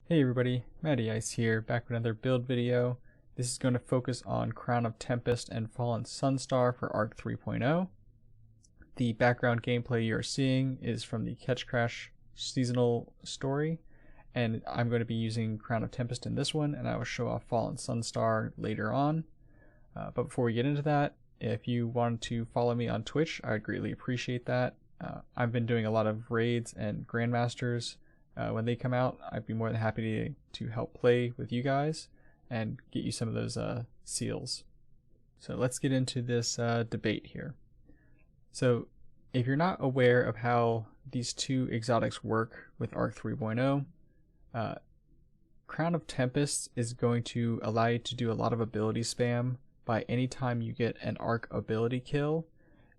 Hey everybody, Matty Ice here, back with another build video. This is going to focus on Crown of Tempest and Fallen Sunstar for Arc 3.0. The background gameplay you're seeing is from the Ketchcrash seasonal story, and I'm going to be using Crown of Tempest in this one, and I will show off Fallen Sunstar later on. But before we get into that, if you want to follow me on Twitch, I would greatly appreciate that. I've been doing a lot of raids and Grandmasters. When they come out, I'd be more than happy to help play with you guys and get you some of those seals. So let's get into this debate here. So if you're not aware of how these two exotics work with Arc 3.0, Crown of Tempests is going to allow you to do a lot of ability spam. By any time you get an Arc ability kill,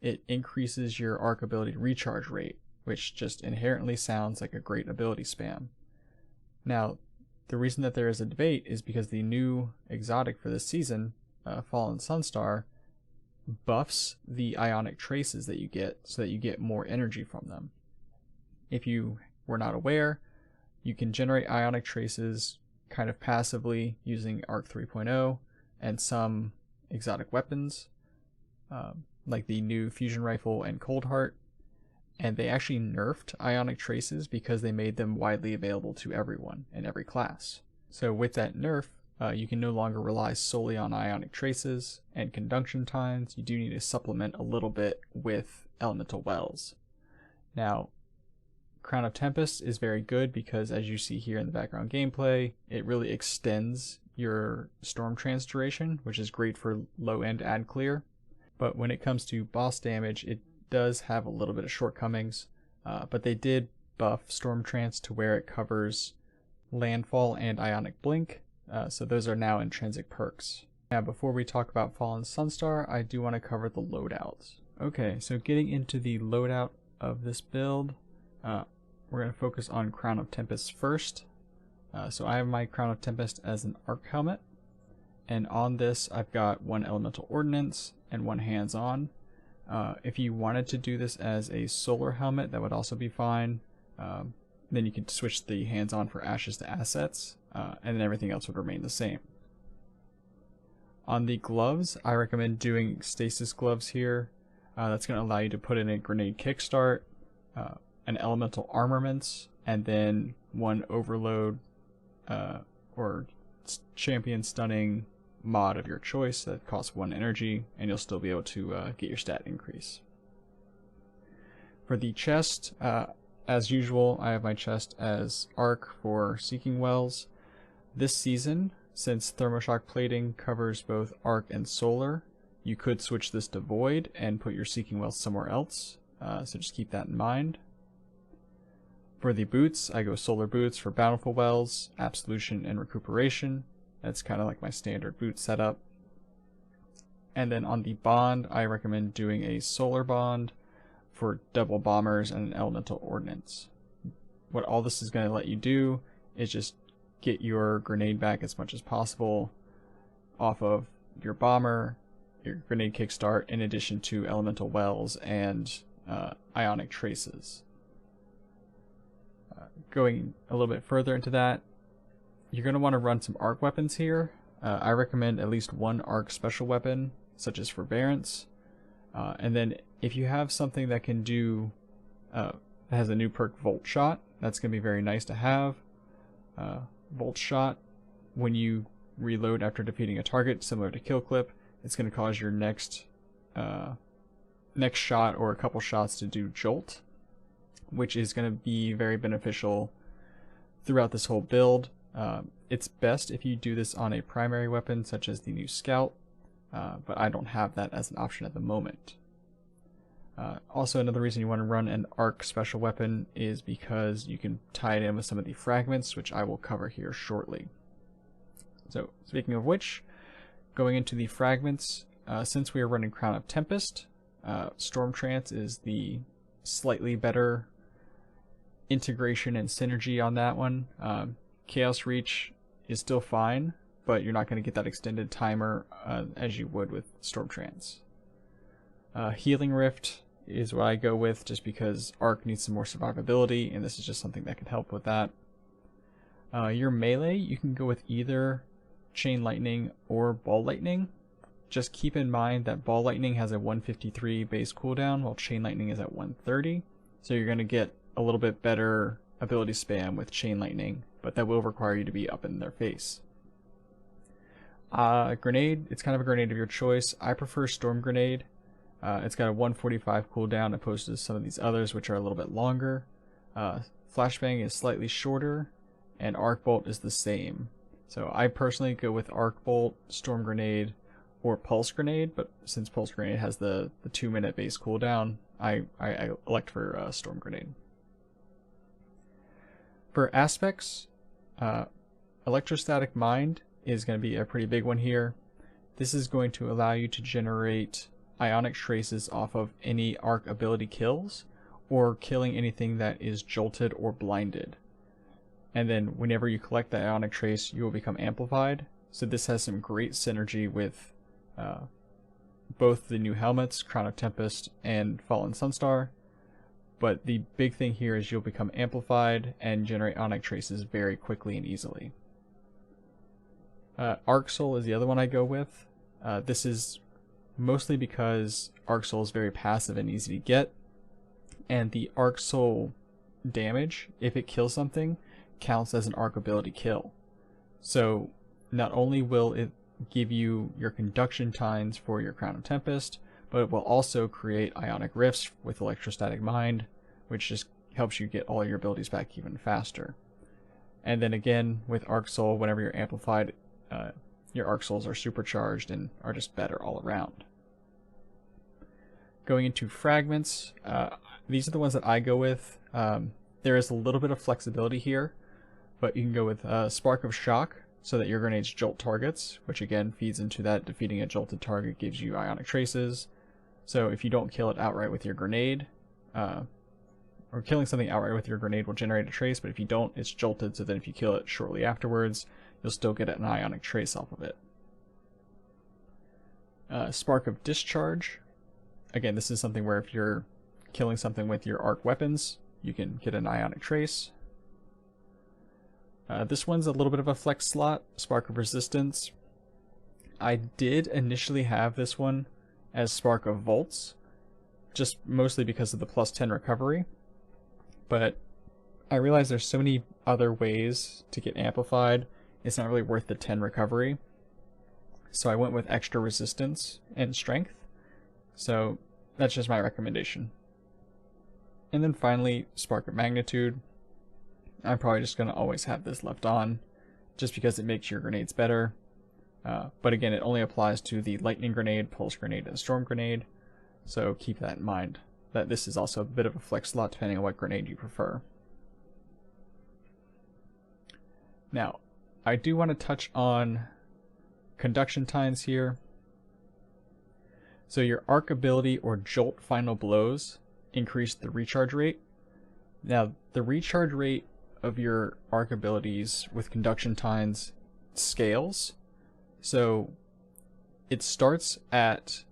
it increases your Arc ability recharge rate, which just inherently sounds like a great ability spam. Now, the reason that there is a debate is because the new exotic for this season, Fallen Sunstar, buffs the Ionic traces that you get so that you get more energy from them. If you were not aware, you can generate Ionic traces kind of passively using Arc 3.0 and some exotic weapons, like the new Fusion Rifle and Cold Heart. And they actually nerfed Ionic traces because they made them widely available to everyone in every class. So with that nerf, you can no longer rely solely on Ionic traces and conduction times. You do need to supplement a little bit with elemental wells. Now, Crown of Tempest is very good because, as you see here in the background gameplay, it really extends your Storm Trance duration, which is great for low-end ad clear. But when it comes to boss damage, it does have a little bit of shortcomings, but they did buff Storm Trance to where it covers Landfall and Ionic Blink, so those are now intrinsic perks. Now before we talk about Fallen Sunstar, I do want to cover the loadouts. Okay, so getting into the loadout of this build, we're going to focus on Crown of Tempest first. So I have my Crown of Tempest as an Arc Helmet, and on this I've got one Elemental Ordnance and one Hands-On. If you wanted to do this as a solar helmet, that would also be fine. Then you could switch the hands-on for ashes to assets, and then everything else would remain the same. On the gloves, I recommend doing stasis gloves here. That's going to allow you to put in a grenade kickstart, an elemental armaments, and then one overload or champion stunning mod of your choice that costs 1 energy, and you'll still be able to get your stat increase. For the chest, as usual, I have my chest as Arc for Seeking Wells. This season, since Thermoshock plating covers both Arc and Solar, you could switch this to Void and put your Seeking Wells somewhere else, so just keep that in mind. For the boots, I go Solar Boots for Bountiful Wells, Absolution, and Recuperation. That's kind of like my standard boot setup. And then on the bond, I recommend doing a solar bond for double bombers and an elemental ordnance. What all this is going to let you do is just get your grenade back as much as possible off of your bomber, your grenade kickstart, in addition to elemental wells and Ionic traces. Going a little bit further into that, you're going to want to run some arc weapons here. I recommend at least one arc special weapon, such as Forbearance. And then if you have something that can do, that has a new perk Volt Shot, that's going to be very nice to have. Volt Shot, when you reload after defeating a target, similar to Kill Clip, it's going to cause your next shot or a couple shots to do Jolt, which is going to be very beneficial throughout this whole build. It's best if you do this on a primary weapon such as the new Scout, but I don't have that as an option at the moment. Also, another reason you want to run an Arc special weapon is because you can tie it in with some of the fragments, which I will cover here shortly. So, speaking of which, going into the fragments, since we are running Crown of Tempest, Storm Trance is the slightly better integration and synergy on that one. Chaos Reach is still fine, but you're not going to get that extended timer as you would with Storm Trance. Healing Rift is what I go with just because Arc needs some more survivability, and this is just something that can help with that. Your melee, you can go with either Chain Lightning or Ball Lightning. Just keep in mind that Ball Lightning has a 153 base cooldown, while Chain Lightning is at 130. So you're going to get a little bit better ability spam with Chain Lightning, but that will require you to be up in their face. Grenade, it's kind of a grenade of your choice. I prefer Storm Grenade. It's got a 145 cooldown opposed to some of these others, which are a little bit longer. Flashbang is slightly shorter, and Arc Bolt is the same. So I personally go with Arc Bolt, Storm Grenade, or Pulse Grenade, but since Pulse Grenade has the 2-minute base cooldown, I elect for Storm Grenade. For aspects, Electrostatic Mind is going to be a pretty big one here. This is going to allow you to generate Ionic traces off of any arc ability kills, or killing anything that is jolted or blinded. And then whenever you collect the Ionic trace, you will become amplified. So this has some great synergy with both the new helmets, Crown of Tempest and Fallen Sunstar. But the big thing here is you'll become amplified and generate Ionic traces very quickly and easily. Arc Soul is the other one I go with. This is mostly because Arc Soul is very passive and easy to get, and the Arc Soul damage, if it kills something, counts as an arc ability kill. So not only will it give you your conduction tines for your Crown of Tempest, but it will also create Ionic Rifts with Electrostatic Mind, which just helps you get all your abilities back even faster. And then again, with Arc Soul, whenever you're amplified, your Arc Souls are supercharged and are just better all around. Going into fragments, these are the ones that I go with. There is a little bit of flexibility here, but you can go with Spark of Shock, so that your grenades jolt targets, which again feeds into that defeating a jolted target gives you Ionic traces. So if you don't kill it outright with your grenade, or killing something outright with your grenade will generate a trace, but if you don't, it's jolted, so then if you kill it shortly afterwards, you'll still get an Ionic trace off of it. Spark of Discharge. Again, this is something where if you're killing something with your arc weapons, you can get an Ionic trace. This one's a little bit of a flex slot, Spark of Resistance. I did initially have this one as Spark of Volts, just mostly because of the +10 recovery, but I realized there's so many other ways to get amplified, it's not really worth the 10 recovery. So I went with extra resistance and strength, so that's just my recommendation. And then finally, Spark of Magnitude. I'm probably just going to always have this left on, just because it makes your grenades better. But again, it only applies to the Lightning Grenade, Pulse Grenade, and Storm Grenade, so keep that in mind, that this is also a bit of a flex slot depending on what grenade you prefer. Now, I do want to touch on conduction tines here. So your arc ability or jolt final blows increase the recharge rate. Now, the recharge rate of your arc abilities with conduction tines scales. So it starts at,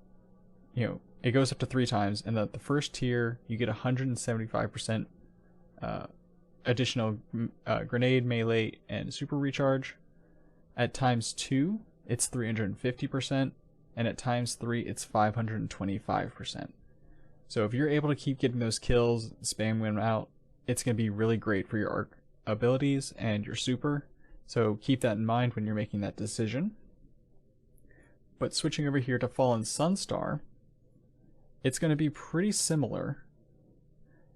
it goes up to 3 times, and at the first tier you get 175% additional grenade, melee, and super recharge. At times 2, it's 350%, and at times 3, it's 525%. So if you're able to keep getting those kills, spam them out, it's going to be really great for your arc abilities and your super. So keep that in mind when you're making that decision. But switching over here to Fallen Sunstar, it's going to be pretty similar.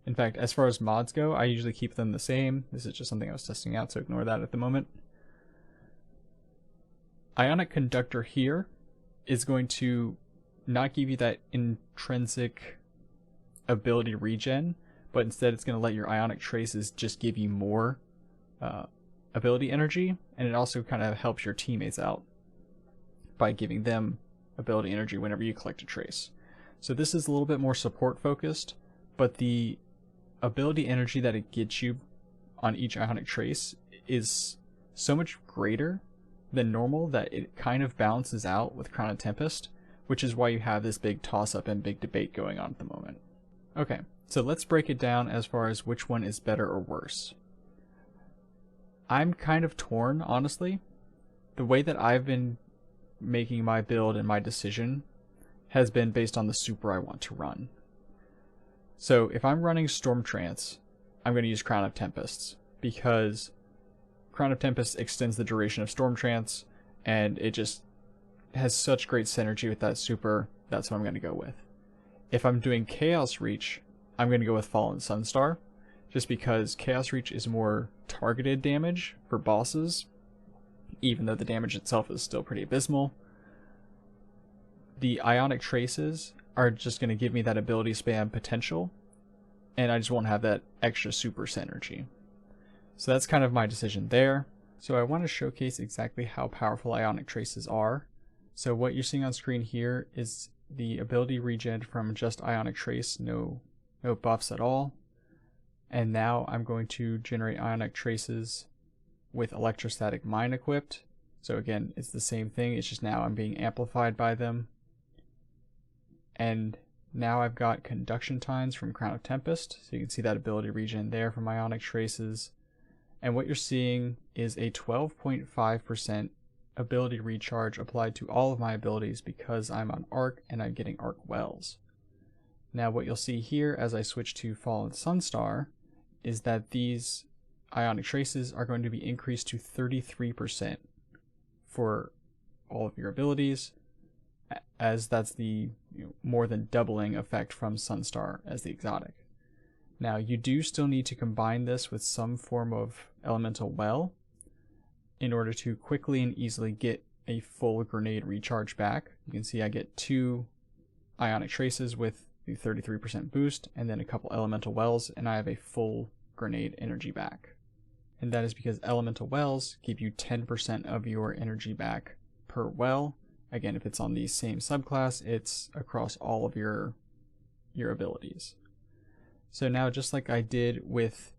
In fact, as far as mods go, I usually keep them the same. This is just something I was testing out, so ignore that at the moment. Ionic Conductor here is going to not give you that intrinsic ability regen, but instead it's going to let your Ionic traces just give you more ability energy, and it also kind of helps your teammates out by giving them ability energy whenever you collect a trace. So this is a little bit more support focused, but the ability energy that it gets you on each Ionic trace is so much greater than normal that it kind of balances out with Crown of Tempest, which is why you have this big toss-up and big debate going on at the moment. Okay, so let's break it down as far as which one is better or worse. I'm kind of torn, honestly. The way that I've been making my build and my decision has been based on the super I want to run. So if I'm running Storm Trance, I'm going to use Crown of Tempests, because Crown of Tempests extends the duration of Storm Trance, and it just has such great synergy with that super. That's what I'm going to go with. If I'm doing Chaos Reach, I'm going to go with Fallen Sunstar, just because Chaos Reach is more targeted damage for bosses, even though the damage itself is still pretty abysmal. The Ionic Traces are just going to give me that ability spam potential, and I just won't have that extra super synergy. So that's kind of my decision there. So I want to showcase exactly how powerful Ionic Traces are. So what you're seeing on screen here is the ability regen from just Ionic Trace, no buffs at all. And now I'm going to generate Ionic Traces with Electrostatic Mine equipped. So again, it's the same thing, it's just now I'm being amplified by them. And now I've got Conduction Tines from Crown of Tempest, so you can see that ability regen there from Ionic Traces. And what you're seeing is a 12.5% ability recharge applied to all of my abilities because I'm on Arc and I'm getting Arc Wells. Now what you'll see here as I switch to Fallen Sunstar is that these Ionic Traces are going to be increased to 33% for all of your abilities, as that's the more than doubling effect from Sunstar as the exotic. Now you do still need to combine this with some form of elemental well in order to quickly and easily get a full grenade recharge back. You can see I get 2 Ionic Traces with the 33% boost and then a couple elemental wells, and I have a full grenade energy back. And that is because elemental wells give you 10% of your energy back per well. Again, if it's on the same subclass, it's across all of your abilities. So now, just like I did with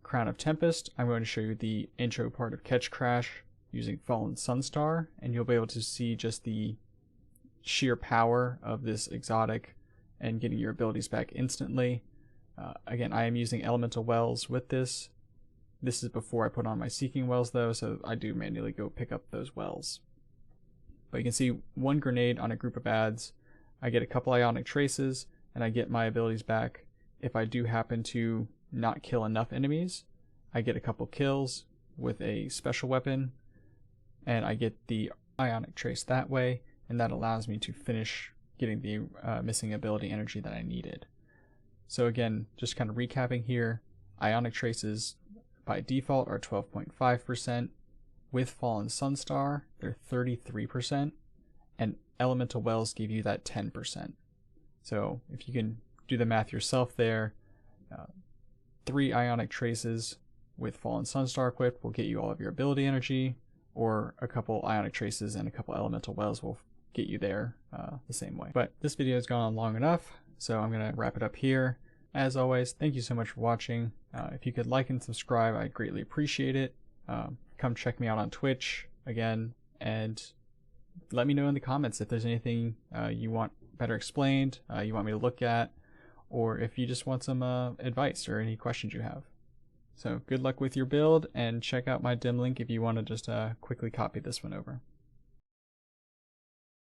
Crown of Tempest, I'm going to show you the intro part of Ketchcrash using Fallen Sunstar, and you'll be able to see just the sheer power of this exotic and getting your abilities back instantly. Again, I am using elemental wells with this. This is before I put on my seeking wells though, so I do manually go pick up those wells. But you can see 1 grenade on a group of adds, I get a couple Ionic Traces, and I get my abilities back. If I do happen to not kill enough enemies, I get a couple kills with a special weapon, and I get the Ionic Trace that way, and that allows me to finish getting the missing ability energy that I needed. So again, just kind of recapping here, Ionic Traces by default are 12.5%. With Fallen Sunstar, they're 33%, and Elemental Wells give you that 10%. So if you can do the math yourself there, 3 Ionic Traces with Fallen Sunstar equipped will get you all of your ability energy, or a couple Ionic Traces and a couple Elemental Wells will get you there the same way. But this video has gone on long enough, so I'm going to wrap it up here. As always, thank you so much for watching. If you could like and subscribe, I'd greatly appreciate it. Come check me out on Twitch again, and let me know in the comments if there's anything you want better explained, you want me to look at, or if you just want some advice or any questions you have. So good luck with your build, and check out my dim link if you want to just quickly copy this one over.